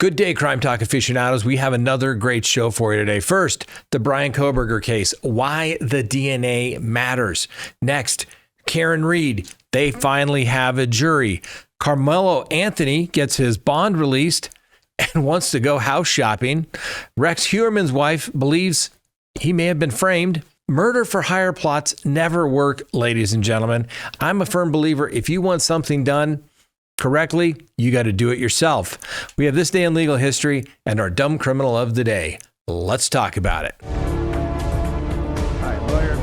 Good day, Crime Talk aficionados. We have another great show for you today. First, the Bryan Kohberger case, why the DNA matters. Next, Karen Reed, they finally have a jury. Karmelo Anthony gets his bond released and wants to go house shopping. Rex Heuermann's wife believes he may have been framed. Murder for hire plots never work, ladies and gentlemen. I'm a firm believer if you want something done correctly, you got to do it yourself. We have this day in legal history and our dumb criminal of the day. Let's talk about it. All right, lawyer.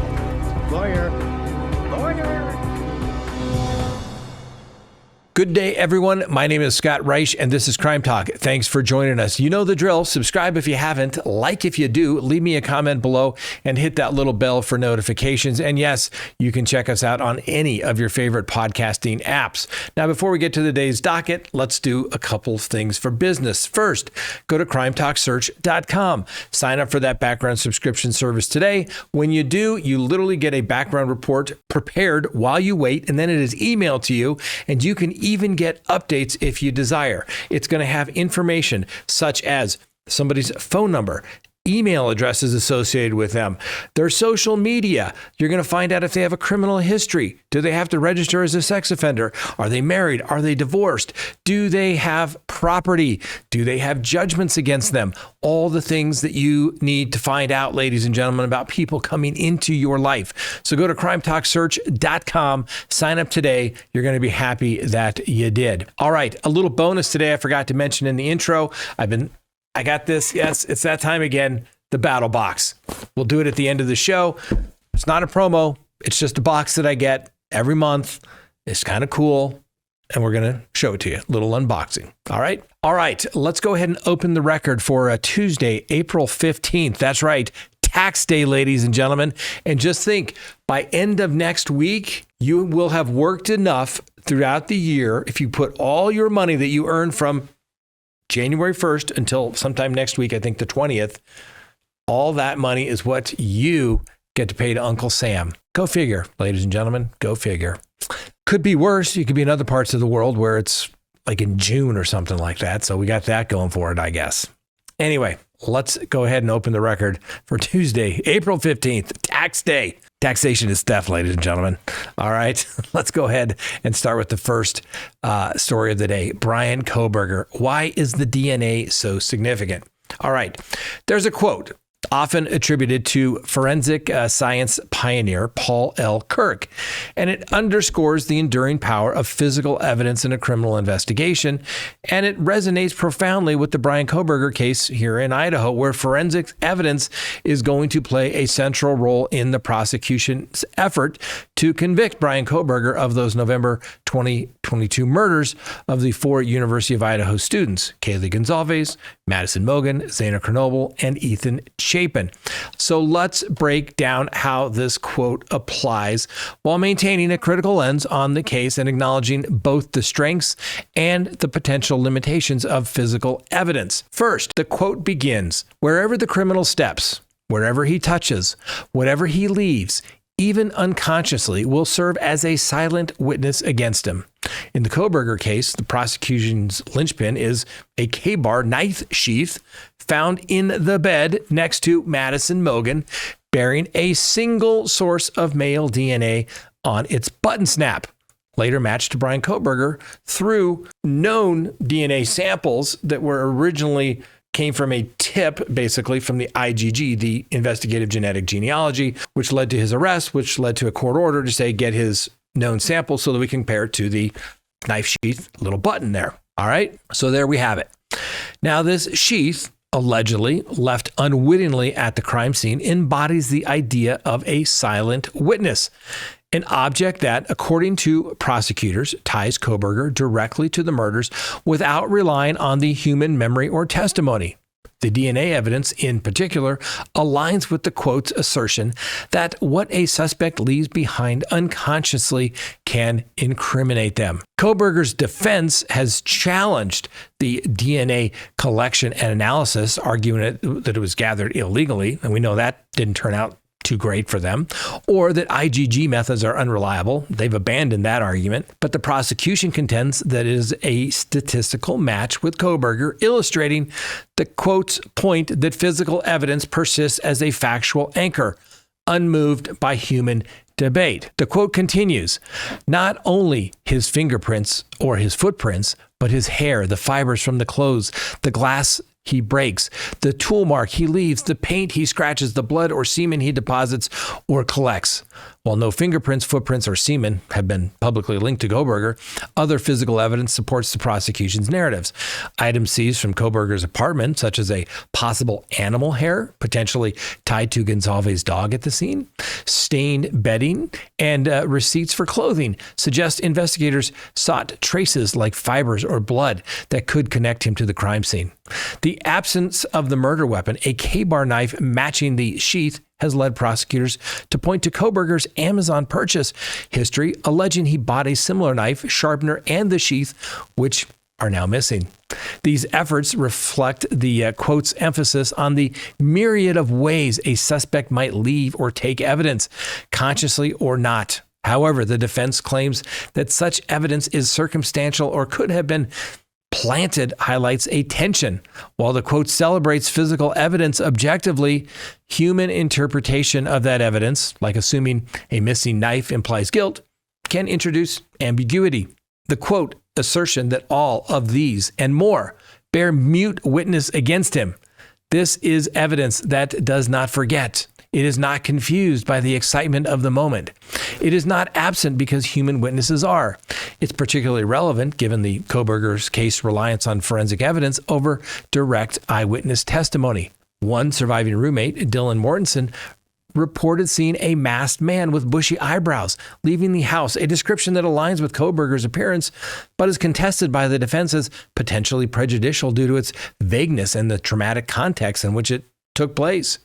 Good day, everyone. My name is Scott Reich, and this is Crime Talk. Thanks for joining us. You know the drill. Subscribe if you haven't. Like if you do. Leave me a comment below and hit that little bell for notifications. And yes, you can check us out on any of your favorite podcasting apps. Now, before we get to the day's docket, let's do a couple of things for business. First, go to CrimeTalkSearch.com. Sign up for that background subscription service today. When you do, you literally get a background report prepared while you wait, and then it is emailed to you, and you can even get updates if you desire. It's going to have information such as somebody's phone number, email addresses associated with them, their social media. You're going to find out if they have a criminal history. Do they have to register as a sex offender? Are they married? Are they divorced? Do they have property? Do they have judgments against them? All the things that you need to find out, ladies and gentlemen, about people coming into your life. So go to CrimeTalkSearch.com, sign up today. You're going to be happy that you did. All right, a little bonus today I forgot to mention in the intro. I got this. Yes, it's that time again. The battle box. We'll do it at the end of the show. It's not a promo. It's just a box that I get every month. It's kind of cool. And we're going to show it to you. Little unboxing. All right. All right. Let's go ahead and open the record for Tuesday, April 15th. That's right. Tax day, ladies and gentlemen. And just think, by end of next week, you will have worked enough throughout the year. If you put all your money that you earn from January 1st until sometime next week, I think the 20th, all that money is what you get to pay to Uncle Sam. Go figure, ladies and gentlemen, go figure. Could be worse. You could be in other parts of the world where it's like in June or something like that. So we got that going for it, I guess. Anyway, let's go ahead and open the record for Tuesday, April 15th, tax day. Taxation is theft, ladies and gentlemen. All right, let's go ahead and start with the first story of the day. Bryan Kohberger. Why is the DNA so significant? All right, there's a quote often attributed to forensic science pioneer Paul L. Kirk, and it underscores the enduring power of physical evidence in a criminal investigation, and it resonates profoundly with the Bryan Kohberger case here in Idaho, where forensic evidence is going to play a central role in the prosecution's effort to convict Bryan Kohberger of those November 2022 murders of the 4 University of Idaho students, Kaylee Gonzalez, Madison Mogen, Zaina Kernoble, and Ethan Chapin. So let's break down how this quote applies while maintaining a critical lens on the case and acknowledging both the strengths and the potential limitations of physical evidence. First, the quote begins, "Wherever the criminal steps, wherever he touches, whatever he leaves, even unconsciously, will serve as a silent witness against him." In the Kohberger case, the prosecution's linchpin is a K-bar knife sheath found in the bed next to Madison Mogen, bearing a single source of male DNA on its button snap, later matched to Bryan Kohberger through known DNA samples that were originally came from a tip, basically from the IGG, the Investigative Genetic Genealogy, which led to his arrest, which led to a court order to say, get his known sample so that we can compare it to the knife sheath little button there. All right. So there we have it. Now, this sheath, allegedly left unwittingly at the crime scene, embodies the idea of a silent witness, an object that, according to prosecutors, ties Kohberger directly to the murders without relying on the human memory or testimony. The DNA evidence, in particular, aligns with the quote's assertion that what a suspect leaves behind unconsciously can incriminate them. Kohberger's defense has challenged the DNA collection and analysis, arguing that it was gathered illegally, and we know that didn't turn out too great for them, or that IgG methods are unreliable. They've abandoned that argument. But the prosecution contends that it is a statistical match with Kohberger, illustrating the quote's point that physical evidence persists as a factual anchor, unmoved by human debate. The quote continues, not only his fingerprints or his footprints, but his hair, the fibers from the clothes, the glass he breaks, the tool mark he leaves, the paint he scratches, the blood or semen he deposits or collects. While no fingerprints, footprints, or semen have been publicly linked to Kohberger, other physical evidence supports the prosecution's narratives. Items seized from Kohberger's apartment, such as a possible animal hair, potentially tied to Gonsalve's dog at the scene, stained bedding, and receipts for clothing, suggest investigators sought traces like fibers or blood that could connect him to the crime scene. The absence of the murder weapon, a K-bar knife matching the sheath, has led prosecutors to point to Kohberger's Amazon purchase history, alleging he bought a similar knife, sharpener, and the sheath, which are now missing. These efforts reflect the quote's emphasis on the myriad of ways a suspect might leave or take evidence, consciously or not. However, the defense claims that such evidence is circumstantial or could have been planted, highlights a tension. While the quote celebrates physical evidence objectively, human interpretation of that evidence, like assuming a missing knife implies guilt, can introduce ambiguity. The quote assertion that all of these and more bear mute witness against him. This is evidence that does not forget. It is not confused by the excitement of the moment. It is not absent because human witnesses are. It's particularly relevant given the Kohberger's case reliance on forensic evidence over direct eyewitness testimony. One surviving roommate, Dylan Mortensen, reported seeing a masked man with bushy eyebrows leaving the house, a description that aligns with Kohberger's appearance, but is contested by the defense as potentially prejudicial due to its vagueness and the traumatic context in which it took place.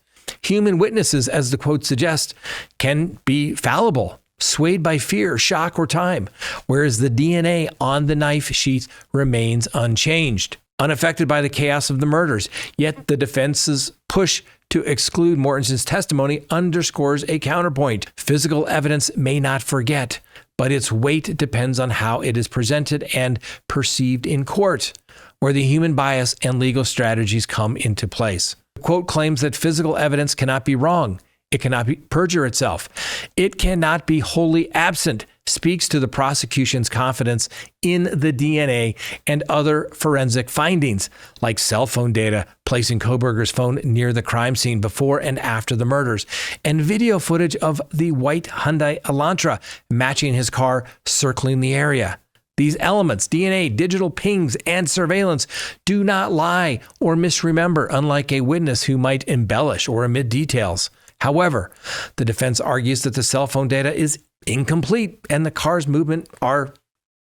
Human witnesses, as the quote suggests, can be fallible, swayed by fear, shock, or time, whereas the DNA on the knife sheath remains unchanged, unaffected by the chaos of the murders. Yet the defense's push to exclude Mortensen's testimony underscores a counterpoint. Physical evidence may not forget, but its weight depends on how it is presented and perceived in court, where the human bias and legal strategies come into place. The quote claims that physical evidence cannot be wrong. It cannot perjure itself. It cannot be wholly absent, speaks to the prosecution's confidence in the DNA and other forensic findings, like cell phone data placing Kohberger's phone near the crime scene before and after the murders, and video footage of the white Hyundai Elantra matching his car circling the area. These elements, DNA, digital pings, and surveillance, do not lie or misremember, unlike a witness who might embellish or omit details. However, the defense argues that the cell phone data is incomplete and the car's movement are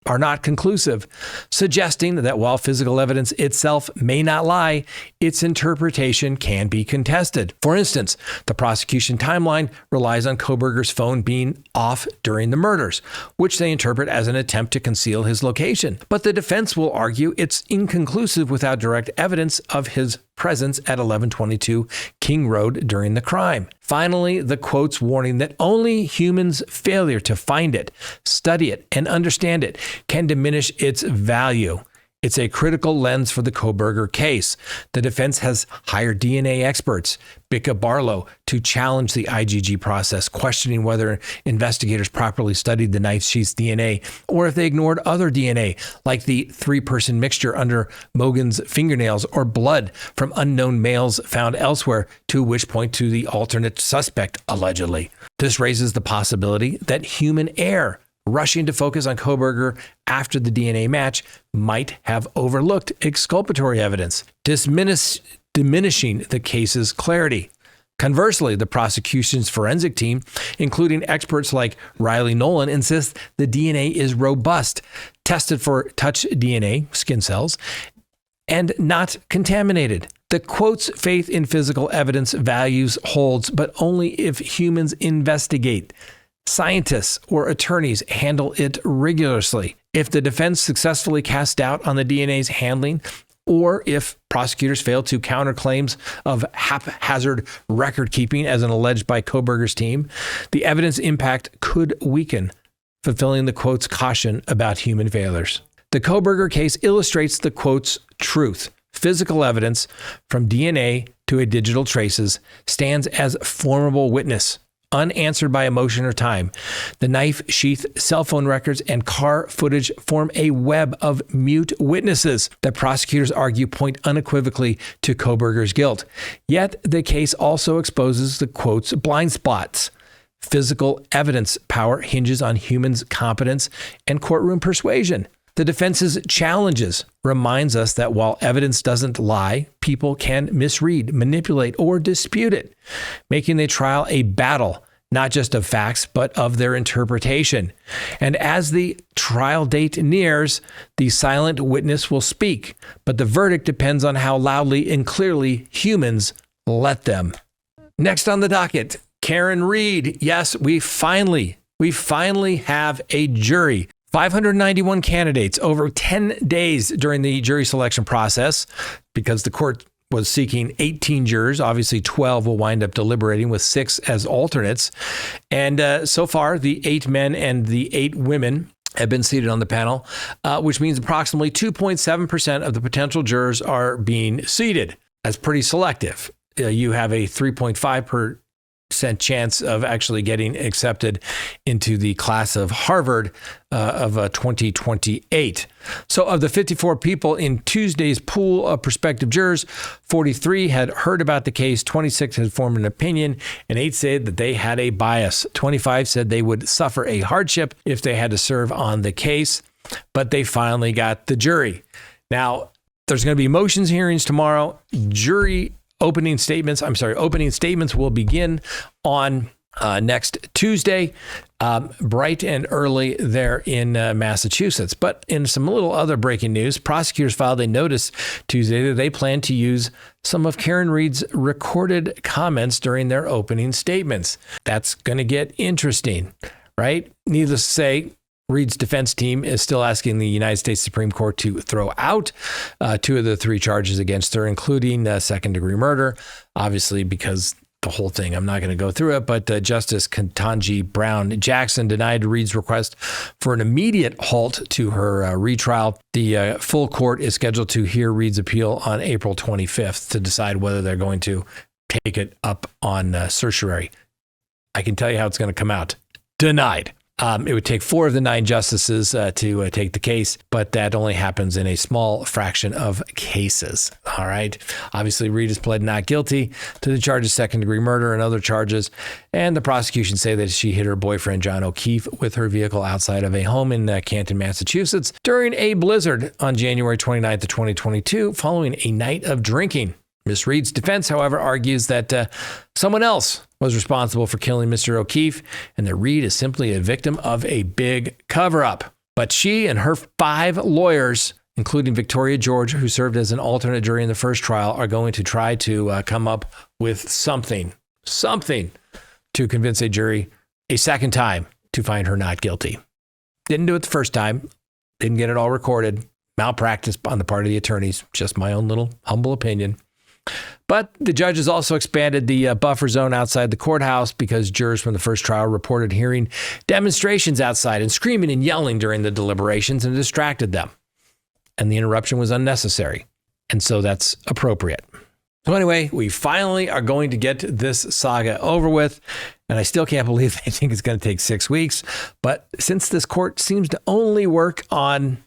not conclusive, suggesting that while physical evidence itself may not lie, its interpretation can be contested. For instance, the prosecution timeline relies on Kohberger's phone being off during the murders, which they interpret as an attempt to conceal his location. But the defense will argue it's inconclusive without direct evidence of his presence at 1122 King Road during the crime. Finally, the quote's warning that only humans' failure to find it, study it, and understand it can diminish its value. It's a critical lens for the Kohberger case. The defense has hired DNA experts, Bicca Barlow, to challenge the IgG process, questioning whether investigators properly studied the knife sheath's DNA or if they ignored other DNA, like the three-person mixture under Mogan's fingernails or blood from unknown males found elsewhere, to which point to the alternate suspect, allegedly. This raises the possibility that human error, rushing to focus on Kohberger after the DNA match, might have overlooked exculpatory evidence, diminishing the case's clarity. Conversely, the prosecution's forensic team, including experts like Riley Nolan, insists the DNA is robust, tested for touch DNA, skin cells, and not contaminated. The quote's faith in physical evidence values holds, but only if humans investigate. Scientists or attorneys handle it rigorously. If the defense successfully casts doubt on the DNA's handling or if prosecutors fail to counter claims of haphazard record keeping as alleged by Kohberger's team, the evidence impact could weaken, fulfilling the quote's caution about human failures. The Kohberger case illustrates the quote's truth. Physical evidence, from DNA to digital traces, stands as formidable witness, unanswered by emotion or time. The knife sheath, cell phone records, and car footage form a web of mute witnesses that prosecutors argue point unequivocally to Kohberger's guilt. Yet the case also exposes the quote's blind spots. Physical evidence power hinges on humans' competence and courtroom persuasion. The defense's challenges reminds us that while evidence doesn't lie, people can misread, manipulate, or dispute it, making the trial a battle, not just of facts, but of their interpretation. And as the trial date nears, the silent witness will speak, but the verdict depends on how loudly and clearly humans let them. Next on the docket, Karen Reed. Yes, we finally have a jury. 591 candidates over 10 days during the jury selection process, because the court was seeking 18 jurors. Obviously, 12 will wind up deliberating with 6 as alternates. And so far, the 8 men and the 8 women have been seated on the panel, which means approximately 2.7% of the potential jurors are being seated. That's pretty selective. You have a 3.5% chance of actually getting accepted into the class of Harvard of 2028. So of the 54 people in Tuesday's pool of prospective jurors, 43 had heard about the case, 26 had formed an opinion, and 8 said that they had a bias. 25 said they would suffer a hardship if they had to serve on the case, but they finally got the jury. Now, there's going to be motions hearings tomorrow. Opening statements will begin on next Tuesday, bright and early there in Massachusetts. But in some little other breaking news, prosecutors filed a notice Tuesday that they plan to use some of Karen Reed's recorded comments during their opening statements. That's going to get interesting, right? Needless to say, Reed's defense team is still asking the United States Supreme Court to throw out 2 of the 3 charges against her, including second-degree murder, obviously because the whole thing, I'm not going to go through it, but Justice Ketanji Brown Jackson denied Reed's request for an immediate halt to her retrial. The full court is scheduled to hear Reed's appeal on April 25th to decide whether they're going to take it up on certiorari. I can tell you how it's going to come out. Denied. It would take 4 of the 9 justices to take the case, but that only happens in a small fraction of cases. All right. Obviously, Reed has pled not guilty to the charge of second-degree murder and other charges, and the prosecution say that she hit her boyfriend, John O'Keefe, with her vehicle outside of a home in Canton, Massachusetts, during a blizzard on January 29th of 2022, following a night of drinking. Ms. Reed's defense, however, argues that someone else was responsible for killing Mr. O'Keefe, and that Reed is simply a victim of a big cover-up. But she and her 5 lawyers, including Victoria George, who served as an alternate jury in the first trial, are going to try to come up with something to convince a jury a second time to find her not guilty. Didn't do it the first time. Didn't get it all recorded. Malpractice on the part of the attorneys. Just my own little humble opinion. But the judges also expanded the buffer zone outside the courthouse because jurors from the first trial reported hearing demonstrations outside and screaming and yelling during the deliberations, and distracted them. And the interruption was unnecessary. And so that's appropriate. So anyway, we finally are going to get this saga over with. And I still can't believe they think it's going to take 6 weeks. But since this court seems to only work on,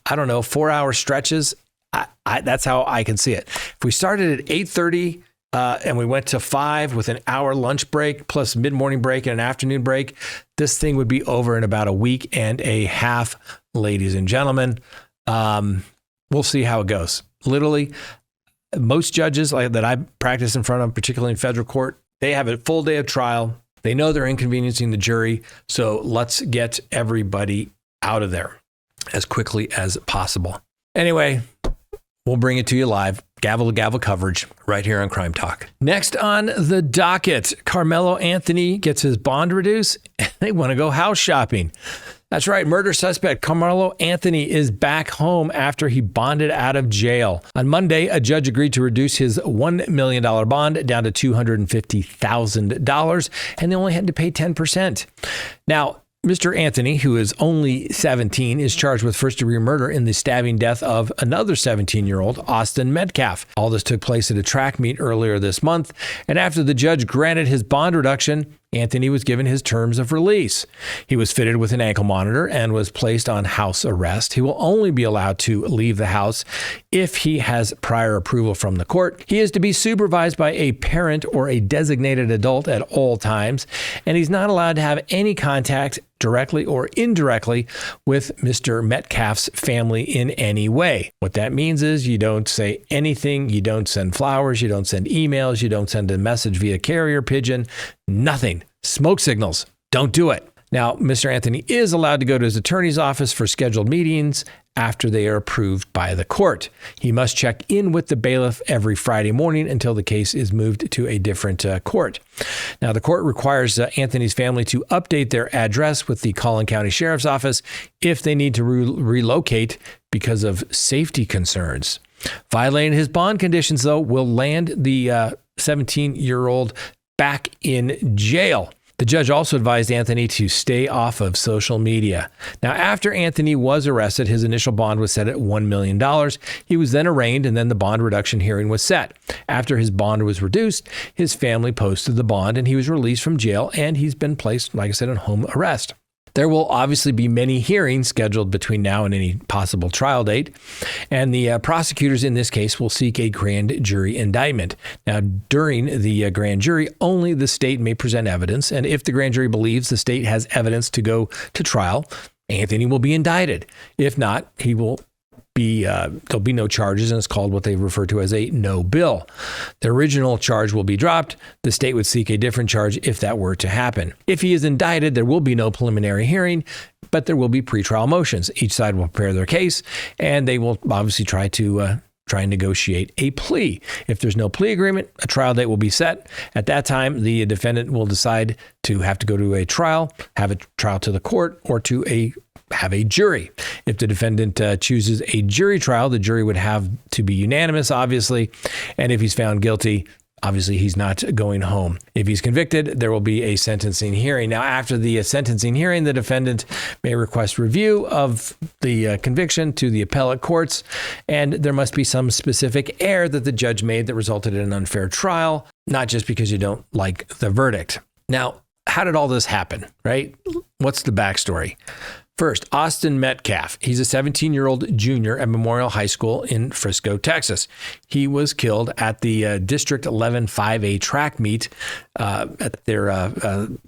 4-hour stretches, that's how I can see it. If we started at 8:30 and we went to 5 with an hour lunch break plus mid-morning break and an afternoon break, this thing would be over in about a week and a half, ladies and gentlemen. We'll see how it goes. Literally, most judges that I practice in front of, particularly in federal court, they have a full day of trial. They know they're inconveniencing the jury. So let's get everybody out of there as quickly as possible. Anyway, we'll bring it to you live, gavel to gavel coverage right here on Crime Talk. Next on the docket, Karmelo Anthony gets his bond reduced and they want to go house shopping. That's right. Murder suspect Karmelo Anthony is back home after he bonded out of jail. On Monday, a judge agreed to reduce his $1 million bond down to $250,000, and they only had to pay 10%. Now, Mr. Anthony, who is only 17, is charged with first-degree murder in the stabbing death of another 17-year-old, Austin Metcalf. All this took place at a track meet earlier this month, and after the judge granted his bond reduction, Anthony was given his terms of release. He was fitted with an ankle monitor and was placed on house arrest. He will only be allowed to leave the house if he has prior approval from the court. He is to be supervised by a parent or a designated adult at all times, and he's not allowed to have any contact directly or indirectly with Mr. Metcalf's family in any way. What that means is you don't say anything, you don't send flowers, you don't send emails, you don't send a message via carrier pigeon, nothing. Smoke signals, don't do it. Now, Mr. Anthony is allowed to go to his attorney's office for scheduled meetings after they are approved by the court. He must check in with the bailiff every Friday morning until the case is moved to a different court. Now, the court requires Anthony's family to update their address with the Collin County Sheriff's Office if they need to relocate because of safety concerns. Violating his bond conditions, though, will land the 17-year-old back in jail. The judge also advised Anthony to stay off of social media. Now, after Anthony was arrested, his initial bond was set at $1 million. He was then arraigned, and then the bond reduction hearing was set. After his bond was reduced, his family posted the bond, and he was released from jail, and he's been placed, like I said, on home arrest. There will obviously be many hearings scheduled between now and any possible trial date, and the prosecutors in this case will seek a grand jury indictment. Now, during the grand jury, only the state may present evidence, and if the grand jury believes the state has evidence to go to trial, Anthony will be indicted. If not, he will there'll be no charges, and it's called what they refer to as a no bill. The original charge will be dropped. The state would seek a different charge if that were to happen. If he is indicted, there will be no preliminary hearing, but there will be pretrial motions. Each side will prepare their case, and they will obviously try and negotiate a plea. If there's no plea agreement, a trial date will be set. At that time, the defendant will decide to have to go to a trial, have a trial to the court, or to have a jury. If the defendant chooses a jury trial, the jury would have to be unanimous, obviously. And if he's found guilty, obviously he's not going home. If he's convicted, there will be a sentencing hearing. Now, after the sentencing hearing, the defendant may request review of the conviction to the appellate courts, and there must be some specific error that the judge made that resulted in an unfair trial, not just because you don't like the verdict. Now, how did all this happen, right? What's the backstory? First, Austin Metcalf. He's a 17-year-old junior at Memorial High School in Frisco, Texas. He was killed at the District 11 5A track meet at their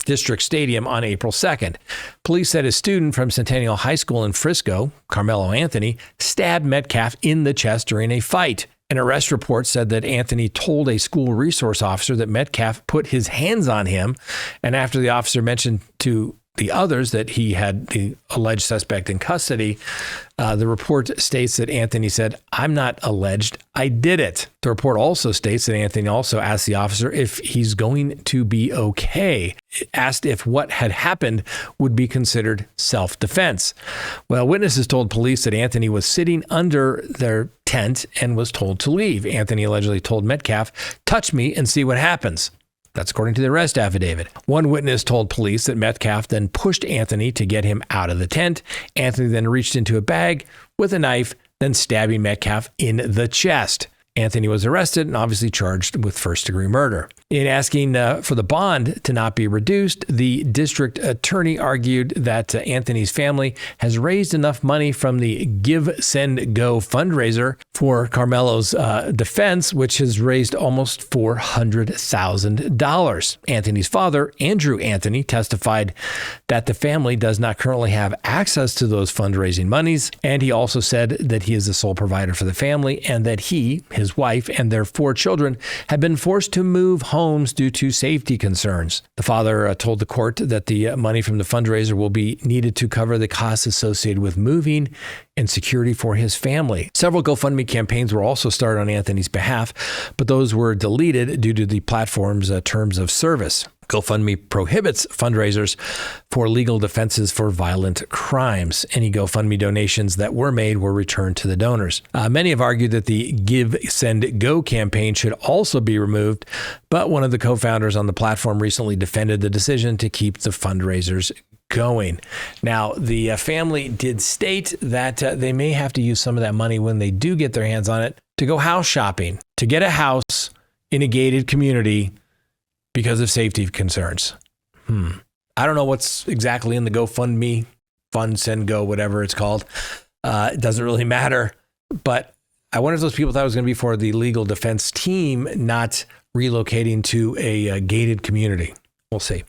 district stadium on April 2nd. Police said a student from Centennial High School in Frisco, Karmelo Anthony, stabbed Metcalf in the chest during a fight. An arrest report said that Anthony told a school resource officer that Metcalf put his hands on him, and after the officer mentioned to the others that he had the alleged suspect in custody, the report states that Anthony said, "I'm not alleged, I did it." The report also states that Anthony also asked the officer if he's going to be okay, asked if what had happened would be considered self-defense. Well, witnesses told police that Anthony was sitting under their tent and was told to leave. Anthony allegedly told Metcalf, "Touch me and see what happens." That's according to the arrest affidavit. One witness told police that Metcalf then pushed Anthony to get him out of the tent. Anthony then reached into a bag with a knife, then stabbing Metcalf in the chest. Anthony was arrested and obviously charged with first-degree murder. In asking for the bond to not be reduced, the district attorney argued that Anthony's family has raised enough money from the Give, Send, Go fundraiser for Karmelo's defense, which has raised almost $400,000. Anthony's father, Andrew Anthony, testified that the family does not currently have access to those fundraising monies, and he also said that he is the sole provider for the family and that he, his wife, and their 4 children have been forced to move homes due to safety concerns. The father told the court that the money from the fundraiser will be needed to cover the costs associated with moving and security for his family. Several GoFundMe campaigns were also started on Anthony's behalf, but those were deleted due to the platform's terms of service. GoFundMe prohibits fundraisers for legal defenses for violent crimes. Any GoFundMe donations that were made were returned to the donors. Many have argued that the Give, Send, Go campaign should also be removed, but one of the co-founders on the platform recently defended the decision to keep the fundraisers going. Now, the family did state that they may have to use some of that money when they do get their hands on it to go house shopping, to get a house in a gated community because of safety concerns. I don't know what's exactly in the GoFundMe, Fund, Send, Go, whatever it's called. It doesn't really matter. But I wonder if those people thought it was going to be for the legal defense team, not relocating to a gated community. We'll see.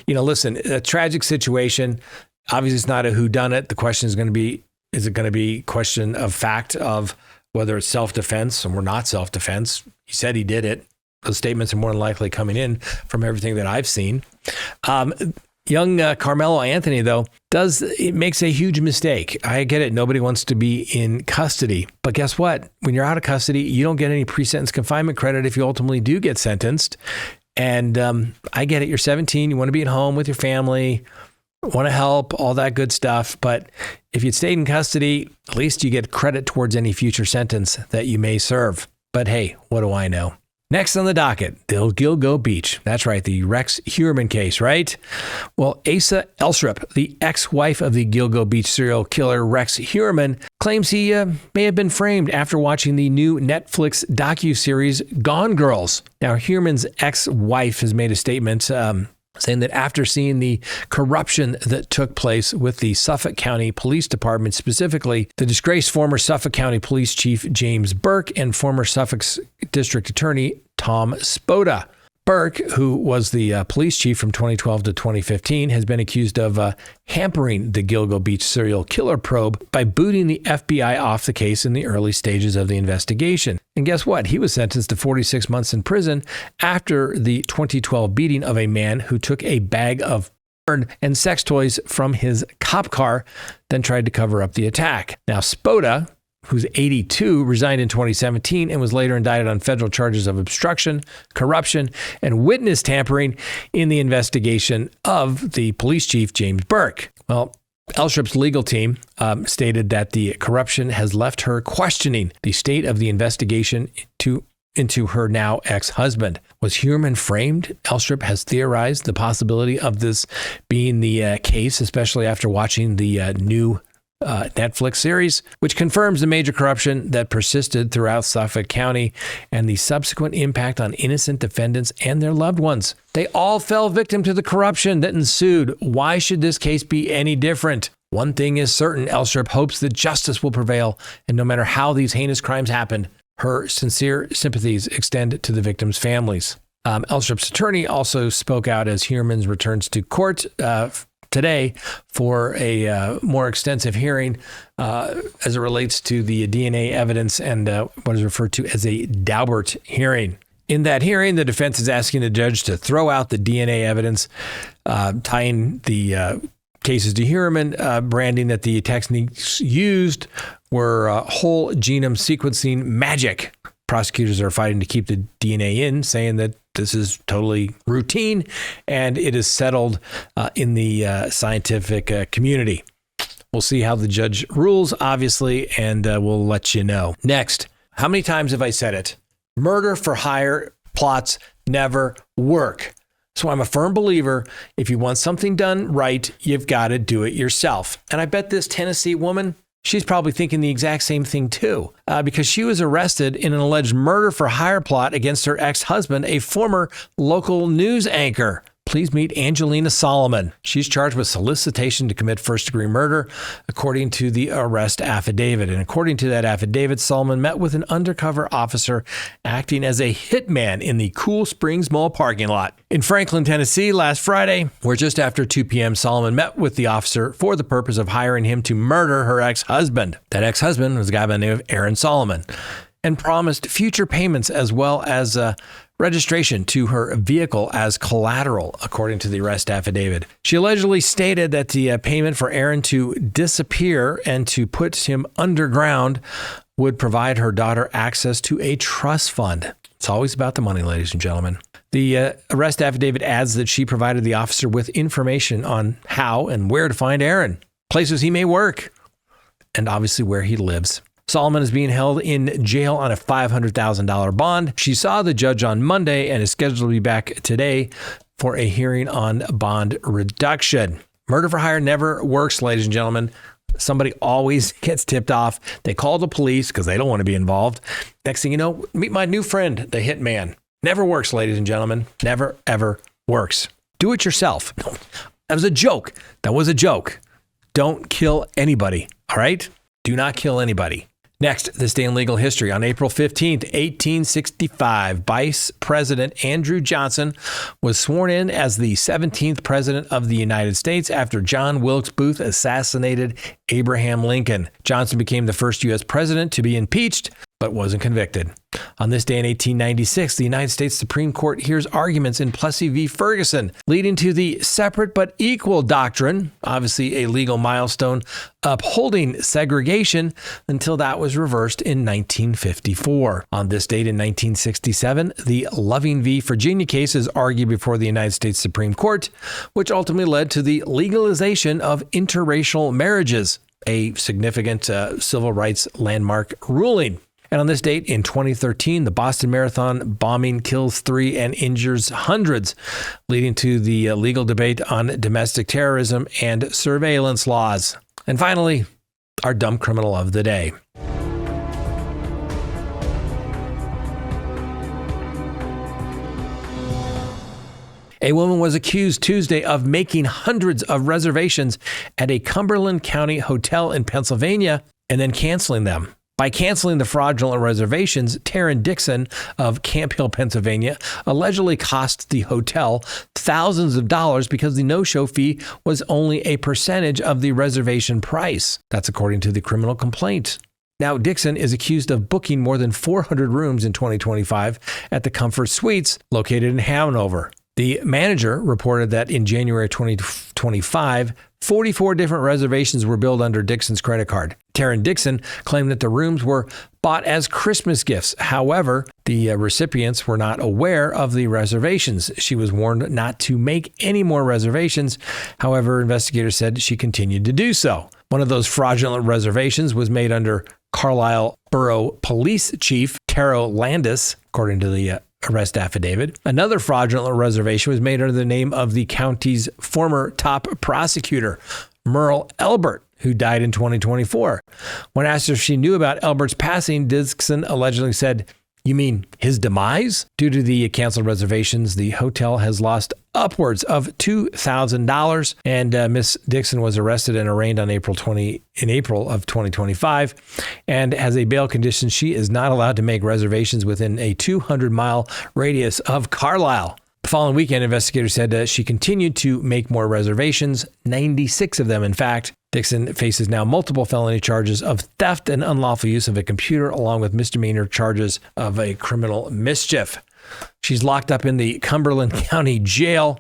Listen, a tragic situation. Obviously, it's not a whodunit. The question is going to be, is it going to be question of fact of whether it's self-defense and we're not self-defense? He said he did it. Those statements are more than likely coming in from everything that I've seen. Young Karmelo Anthony, though, makes a huge mistake. I get it. Nobody wants to be in custody. But guess what? When you're out of custody, you don't get any pre-sentence confinement credit if you ultimately do get sentenced. And I get it. You're 17. You want to be at home with your family, want to help, all that good stuff. But if you'd stayed in custody, at least you get credit towards any future sentence that you may serve. But hey, what do I know? Next on the docket, the Gilgo Beach. That's right, the Rex Heuermann case, right? Well, Asa Elstrup, the ex-wife of the Gilgo Beach serial killer Rex Heuermann, claims he may have been framed after watching the new Netflix docuseries Gone Girls. Now, Heuermann's ex-wife has made a statement saying that after seeing the corruption that took place with the Suffolk County Police Department, specifically the disgraced former Suffolk County Police Chief James Burke and former Suffolk District Attorney Tom Spoda. Burke, who was the police chief from 2012 to 2015, has been accused of hampering the Gilgo Beach serial killer probe by booting the FBI off the case in the early stages of the investigation. And guess what? He was sentenced to 46 months in prison after the 2012 beating of a man who took a bag of porn and sex toys from his cop car, then tried to cover up the attack. Now, Spoda, who's 82, resigned in 2017 and was later indicted on federal charges of obstruction, corruption, and witness tampering in the investigation of the police chief, James Burke. Well, Elstrup's legal team stated that the corruption has left her questioning the state of the investigation into her now ex-husband. Was Heuermann framed? Elstrup has theorized the possibility of this being the case, especially after watching the new Netflix series, which confirms the major corruption that persisted throughout Suffolk County and the subsequent impact on innocent defendants and their loved ones. They all fell victim to the corruption that ensued. Why should this case be any different? One thing is certain, Elstrup hopes that justice will prevail, and no matter how these heinous crimes happened, her sincere sympathies extend to the victims' families. Elstrup's attorney also spoke out as Heuermann returns to court today for a more extensive hearing as it relates to the DNA evidence and what is referred to as a Daubert hearing. In that hearing, the defense is asking the judge to throw out the DNA evidence, tying the cases to Heuermann, branding that the techniques used were whole genome sequencing magic. Prosecutors are fighting to keep the DNA in, saying that this is totally routine and it is settled in the scientific community. We'll see how the judge rules, obviously, and we'll let you know. Next, how many times have I said it? Murder for hire plots never work. So I'm a firm believer, if you want something done right, you've got to do it yourself. And I bet this Tennessee woman, she's probably thinking the exact same thing too, because she was arrested in an alleged murder for hire plot against her ex-husband, a former local news anchor. Please meet Angelina Solomon. She's charged with solicitation to commit first-degree murder, according to the arrest affidavit. And according to that affidavit, Solomon met with an undercover officer acting as a hitman in the Cool Springs Mall parking lot in Franklin, Tennessee last Friday, where just after 2 p.m., Solomon met with the officer for the purpose of hiring him to murder her ex-husband. That ex-husband was a guy by the name of Aaron Solomon. and promised future payments as well as registration to her vehicle as collateral, according to the arrest affidavit. She allegedly stated that the payment for Aaron to disappear and to put him underground would provide her daughter access to a trust fund. It's always about the money, ladies and gentlemen. The arrest affidavit adds that she provided the officer with information on how and where to find Aaron, places he may work, and obviously where he lives. Solomon is being held in jail on a $500,000 bond. She saw the judge on Monday and is scheduled to be back today for a hearing on bond reduction. Murder for hire never works, ladies and gentlemen. Somebody always gets tipped off. They call the police because they don't want to be involved. Next thing you know, meet my new friend, the hitman. Never works, ladies and gentlemen. Never, ever works. Do it yourself. That was a joke. That was a joke. Don't kill anybody, all right? Do not kill anybody. Next, this day in legal history. On April 15th, 1865, Vice President Andrew Johnson was sworn in as the 17th President of the United States after John Wilkes Booth assassinated Abraham Lincoln. Johnson became the first U.S. president to be impeached, but wasn't convicted. On this day in 1896, the United States Supreme Court hears arguments in Plessy v. Ferguson, leading to the separate but equal doctrine, obviously a legal milestone, upholding segregation until that was reversed in 1954. On this date in 1967, the Loving v. Virginia case is argued before the United States Supreme Court, which ultimately led to the legalization of interracial marriages, a significant civil rights landmark ruling. And on this date in 2013, the Boston Marathon bombing kills 3 and injures hundreds, leading to the legal debate on domestic terrorism and surveillance laws. And finally, our dumb criminal of the day. A woman was accused Tuesday of making hundreds of reservations at a Cumberland County hotel in Pennsylvania and then canceling them. By canceling the fraudulent reservations, Taryn Dixon of Camp Hill, Pennsylvania, allegedly cost the hotel thousands of dollars because the no-show fee was only a percentage of the reservation price. That's according to the criminal complaint. Now, Dixon is accused of booking more than 400 rooms in 2025 at the Comfort Suites located in Hanover. The manager reported that in January 2025, 44 different reservations were billed under Dixon's credit card. Taryn Dixon claimed that the rooms were bought as Christmas gifts. However, the recipients were not aware of the reservations. She was warned not to make any more reservations. However, investigators said she continued to do so. One of those fraudulent reservations was made under Carlisle Borough Police Chief Taro Landis, according to the arrest affidavit. Another fraudulent reservation was made under the name of the county's former top prosecutor, Merle Elbert, who died in 2024. When asked if she knew about Elbert's passing, Dixon allegedly said, "You mean his demise?" Due to the canceled reservations, the hotel has lost upwards of $2,000, and Miss Dixon was arrested and arraigned on April of 2025, and as a bail condition, she is not allowed to make reservations within a 200-mile radius of Carlisle. The following weekend, investigators said she continued to make more reservations, 96 of them, in fact. Dixon faces now multiple felony charges of theft and unlawful use of a computer, along with misdemeanor charges of a criminal mischief. She's locked up in the Cumberland County Jail,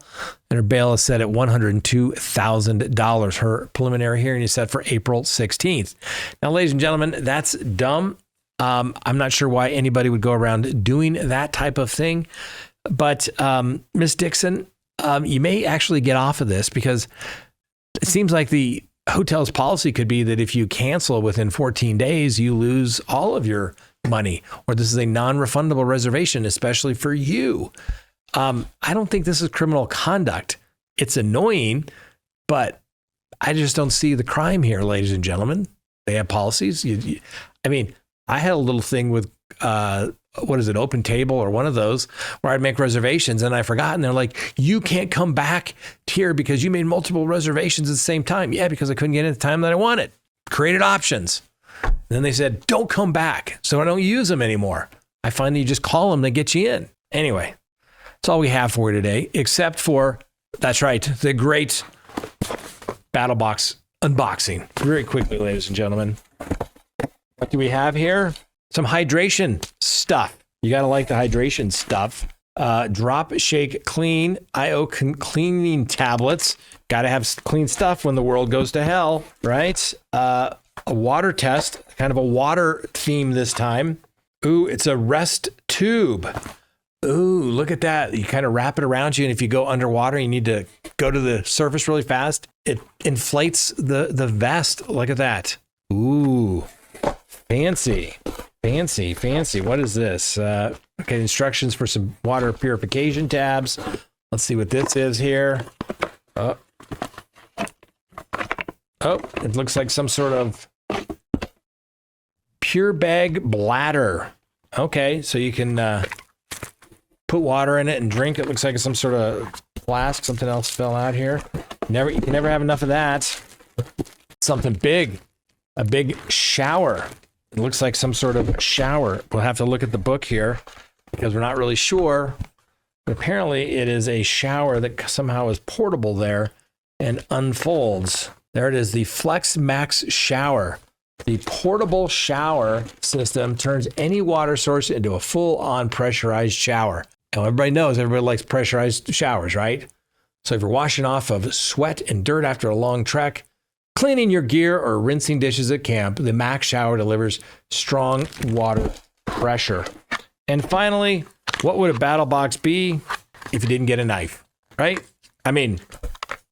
and her bail is set at $102,000. Her preliminary hearing is set for April 16th. Now, ladies and gentlemen, that's dumb. I'm not sure why anybody would go around doing that type of thing. But Miss Dixon, you may actually get off of this, because it seems like the hotel's policy could be that if you cancel within 14 days, you lose all of your money, or this is a non-refundable reservation, especially for you. I don't think this is criminal conduct. It's annoying, but I just don't see the crime here, ladies and gentlemen. They have policies. I mean, I had a little thing with Open Table or one of those, where I'd make reservations and I forgot. And they're like, "You can't come back here because you made multiple reservations at the same time." Yeah, because I couldn't get in at the time that I wanted. Created options. And then they said, "Don't come back." So I don't use them anymore. I find that you just call them, they get you in. Anyway, that's all we have for you today, except for, that's right, the great Battle Box unboxing. Very quickly, ladies and gentlemen. What do we have here? Some hydration stuff. You got to like the hydration stuff. Drop, shake, clean, cleaning tablets. Got to have clean stuff when the world goes to hell, right? A water test, kind of a water theme this time. Ooh, it's a rest tube. Ooh, look at that. You kind of wrap it around you, and if you go underwater, you need to go to the surface really fast. It inflates the vest. Look at that. Ooh, fancy. What is this? Okay, instructions for some water purification tabs. Let's see what this is here. Oh, it looks like some sort of pure bag bladder. Okay, so you can put water in it and drink. It looks like some sort of flask. Something else fell out here. You can never have enough of that. Something big. A big shower. It looks like some sort of shower. We'll have to look at the book here because we're not really sure. But apparently it is a shower that somehow is portable there and unfolds. There it is, the Flex Max shower. The portable shower system turns any water source into a full-on pressurized shower. Now, everybody likes pressurized showers, right? So if you're washing off of sweat and dirt after a long trek, cleaning your gear, or rinsing dishes at camp, the Max shower delivers strong water pressure. And finally, what would a battle box be if you didn't get a knife, right? I mean,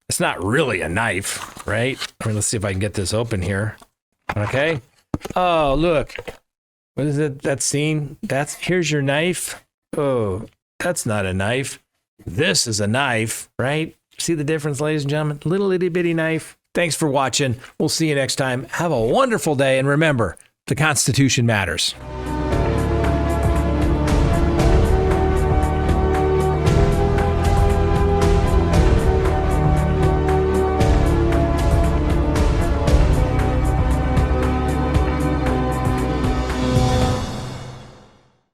it's not really a knife, right? Let's see if I can get this open here. Okay. Oh, look. What is it? That scene? Here's your knife. Oh, that's not a knife. This is a knife, right? See the difference, ladies and gentlemen? Little itty bitty knife. Thanks for watching. We'll see you next time. Have a wonderful day. And remember, the Constitution matters.